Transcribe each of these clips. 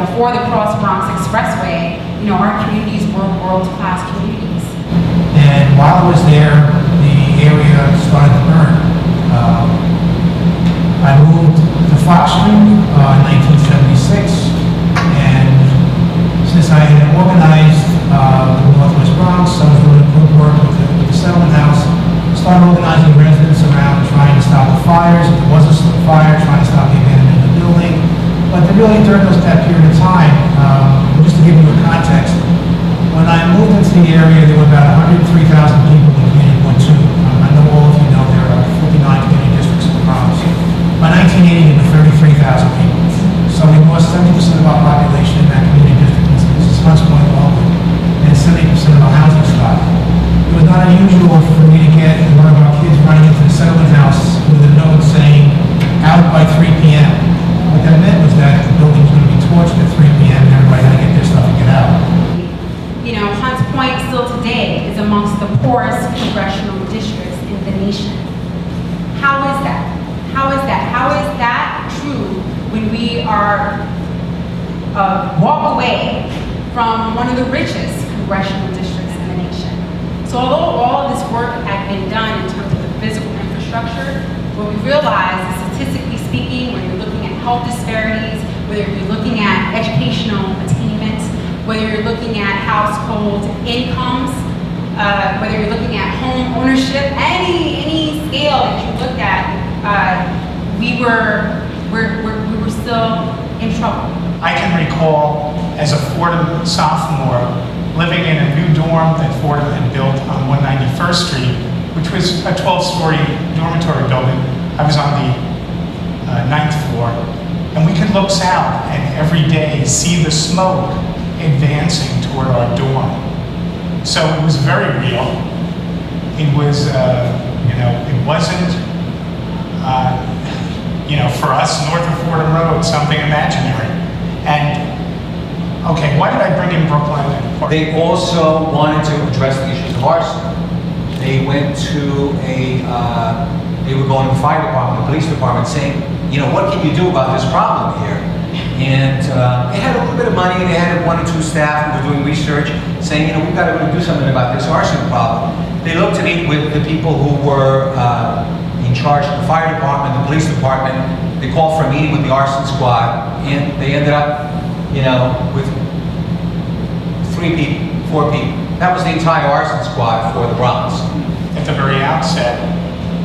before the Cross Bronx Expressway, our communities were world-class communities. And while I was there, the area started to burn. I moved to Fox Street in 1976, and since I had organized the Northwest Bronx, I was doing good work with the settlement house, started organizing residents around trying to stop the fires. If there was a fire, trying to stop the abandonment of the building. But really, during that period of time, just to give you a context, when I moved into the area, there were about 103,000 people in Community 1-2. I know all of you know there are 59 community districts in the Bronx. By 1980, there were 33,000 people. So we lost 70% of our population in that community district in 6 months going along, and 70% of our housing stock. It was not unusual for me to get one of our kids running into the settlement house with a note saying, "Out by 3 p.m." What that meant was that the building was going to be torched at 3 p.m. and everybody had to get their stuff and get out. Hunts Point still today is amongst the poorest congressional districts in the nation. How is that? How is that? How is that true when we are walk away from one of the richest congressional districts in the nation? So although all of this work had been done in terms of the physical infrastructure, what we realize is, statistically speaking, when you're looking at health disparities, whether you're looking at educational attainment, whether you're looking at household incomes, whether you're looking at home ownership, any scale that you looked at, we were still in trouble. I can recall as a Fordham sophomore living in a new dorm that Fordham had built on 191st Street, which was a 12-story dormitory building. I was on the 9th floor, and we could look south and every day see the smoke advancing toward our dorm. So it was very real. It was, it wasn't, for us, north of Fordham Road, something imaginary. And, okay, why did I bring in Brooklyn? They also wanted to address the issues of arson. They went to they were going to the fire department, the police department, saying, what can you do about this problem here? And they had a little bit of money, they had 1 or 2 staff who were doing research, saying, we've got to really do something about this arson problem. They looked to meet with the people who were in charge of the fire department, the police department. They called for a meeting with the arson squad, and they ended up, with 3 people, 4 people. That was the entire arson squad for the Bronx. At the very outset,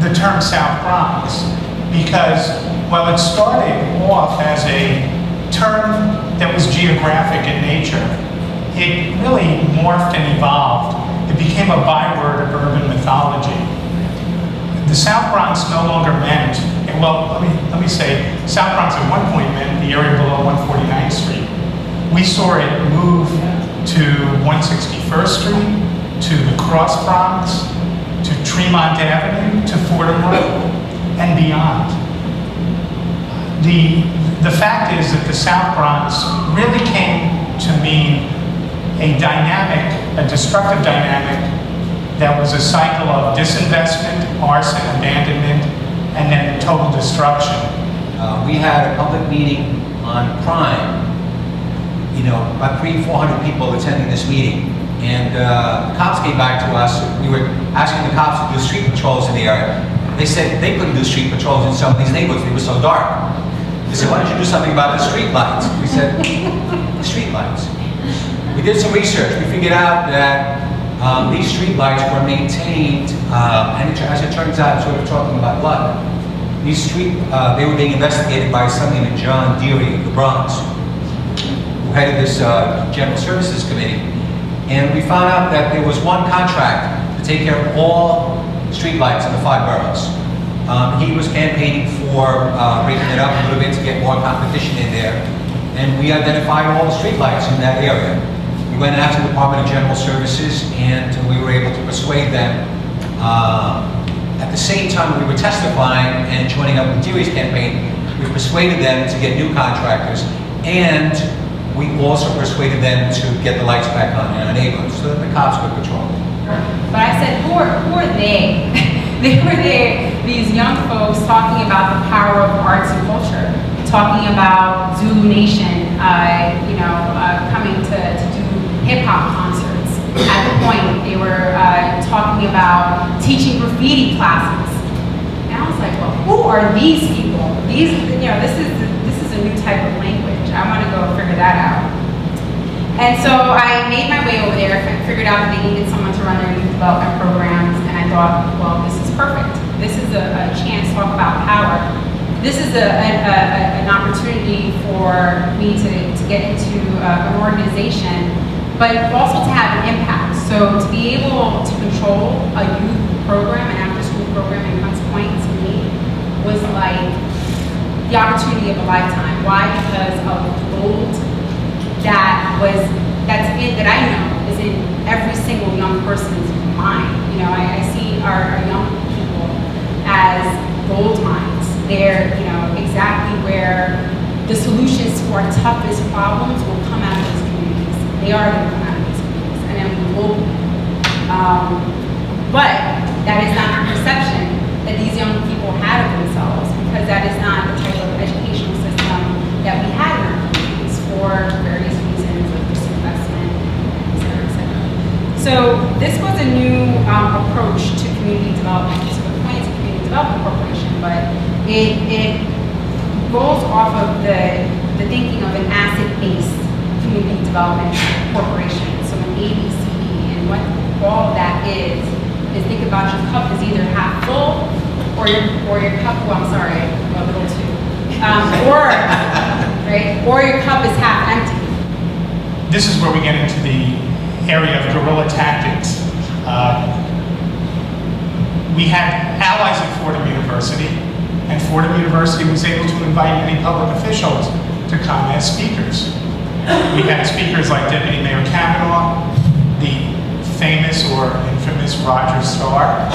the term South Bronx, because while it started off as a term that was geographic in nature, it really morphed and evolved. It became a byword of urban mythology. The South Bronx no longer meant, let me say, South Bronx at one point meant the area below 149th Street. We saw it move to 161st Street, to the Cross Bronx, to Tremont Avenue, to Fordham Road, and beyond. The fact is that the South Bronx really came to mean a destructive dynamic that was a cycle of disinvestment, arson, abandonment, and then total destruction. We had a public meeting on crime, about 300-400 people attending this meeting. And the cops came back to us. We were asking the cops to do street patrols in the area. They said they couldn't do street patrols in some of these neighborhoods. They were so dark. They said, why don't you do something about the street lights? We said, the street lights. We did some research. We figured out that these street lights were maintained, and as it turns out, sort of talking about blood. These they were being investigated by somebody named John Deary of the Bronx, who headed this General Services Committee. And we found out that there was one contract to take care of all street lights in the 5 boroughs. He was campaigning for breaking it up a little bit to get more competition in there. And we identified all the street lights in that area. We went after the Department of General Services, and we were able to persuade them. At the same time we were testifying and joining up with Deary's campaign, we persuaded them to get new contractors, and we also persuaded them to get the lights back on in our neighborhoods so that the cops could patrol. But I said, who are they? They were there, these young folks talking about the power of arts and culture, talking about Zulu Nation, hop concerts. At the point, they were talking about teaching graffiti classes. And I was like, well, who are these people? These, this is a new type of language. I want to go figure that out. And so I made my way over there, figured out that they needed someone to run their youth development programs, and I thought, well, this is perfect. This is a chance to talk about power. This is an opportunity for me to get into an organization, but also to have an impact. So to be able to control a youth program, an after-school program in Hunts Point, to me, was like the opportunity of a lifetime. Why? Because of the gold that I know is in every single young person's mind. I see our young people as gold mines. They're, exactly where the solutions to our toughest problems will come out of these communities. They are going to come out of these communities, and then we will. But that is not the perception that these young people had of themselves, because that is not the type of educational system that we had in our communities for various reasons, like disinvestment, et cetera, et cetera. So this was a new approach to community development. So the point is a community development corporation, but it rolls off of the thinking of an asset-based community development corporation. So an ABCD, and what all that is think about your cup as either half full or your cup, I'm sorry, I'm a little too, or your cup is half empty. This is where we get into the area of guerrilla tactics. We had allies at Fordham University, and Fordham University was able to invite many public officials to come as speakers. We had speakers like Deputy Mayor Kavanaugh, the famous or infamous Roger Starr,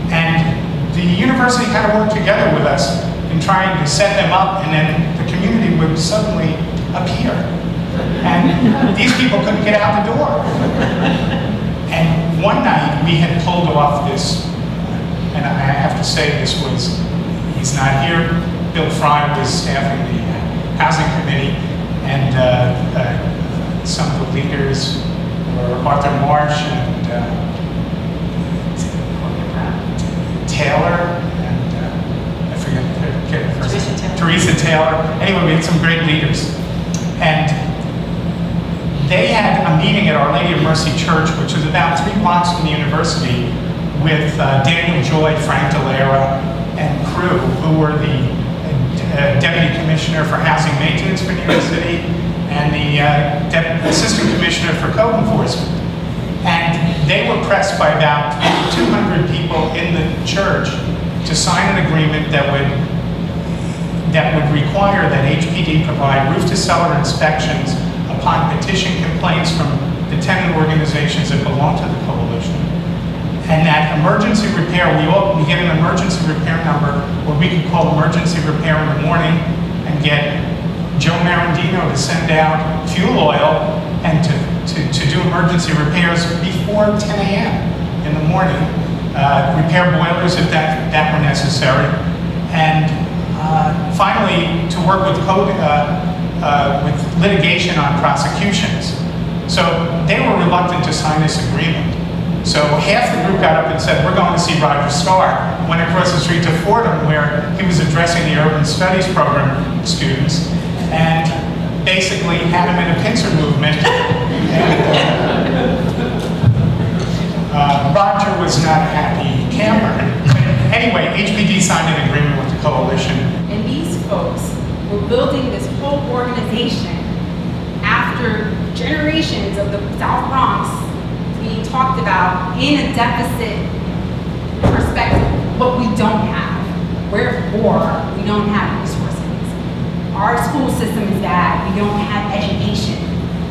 and the university kind of worked together with us in trying to set them up, and then the community would suddenly appear. And these people couldn't get out the door. And one night we had pulled off this, and I have to say this was, he's not here, Bill Fry was staffing the housing committee, and some of the leaders were Arthur Marsh and Taylor, and I forget her first name. Teresa Taylor. Anyway, we had some great leaders. And they had a meeting at Our Lady of Mercy Church, which is about 3 blocks from the university, with Daniel Joy, Frank Delera, and crew, who were the Deputy Commissioner for Housing Maintenance for New York City, and the Assistant Commissioner for Code Enforcement. And they were pressed by about 200 people in the church to sign an agreement that would require that HPD provide roof-to-cellar inspections upon petition complaints from the tenant organizations that belong to the coalition. And that emergency repair, we get an emergency repair number where we could call emergency repair in the morning and get Joe Marandino to send out fuel oil and to do emergency repairs before 10 a.m. in the morning, repair boilers if that were necessary, and finally to work with with litigation on prosecutions. So they were reluctant to sign this agreement. So half the group got up and said, we're going to see Roger Starr. Went across the street to Fordham, where he was addressing the Urban Studies program students, and basically had him in a pincer movement. And, Roger was not a happy camper. Anyway, HPD signed an agreement with the coalition. And these folks were building this whole organization after generations of the South Bronx being talked about in a deficit perspective, but we don't have. Wherefore, we don't have resources. Our school system is bad. We don't have education.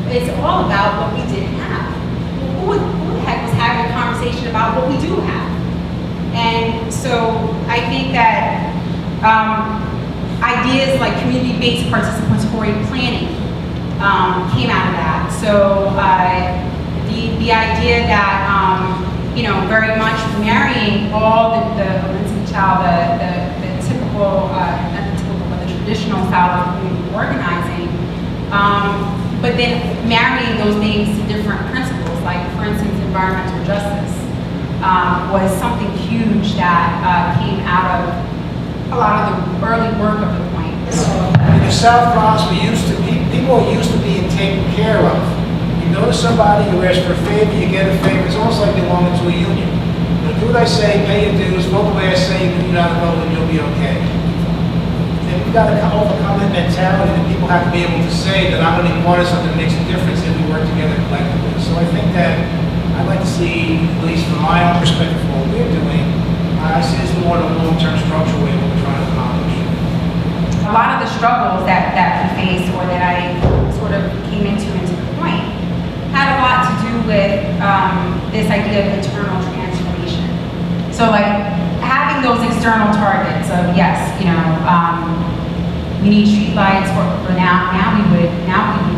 It's all about what we didn't have. Who the heck was having a conversation about what we do have? And so I think that ideas like community-based participatory planning came out of that. So the idea that, very much marrying all the typical, not the typical, but the traditional style of community organizing but then marrying those things to different principles, like for instance, environmental justice, was something huge that came out of a lot of the early work of the point. In the South Bronx, people are used to being taken care of. You go to somebody, you ask for a favor, you get a favor. It's almost like belonging to a union. You know, do what I say, pay your dues, vote the way I say, you do not vote, and you'll be okay. And we've got to overcome that mentality that people have to be able to say that I'm going to be part of something that makes a difference if we work together collectively. So I think that I'd like to see, at least from my own perspective, what we're doing, I see this more in a long-term structural way of what we're trying to accomplish. A lot of the struggles that we face, or that I sort of came into the point, had a lot to do with this idea of internal transformation. So like having those external targets of, yes, you know, we need street lights for now we would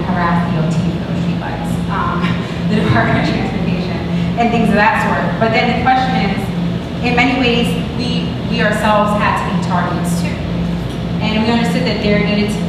harass DOT for those street lights, the Department of Transportation, and things of that sort. But then the question is, in many ways, we ourselves had to be targets too. And we understood that there needed to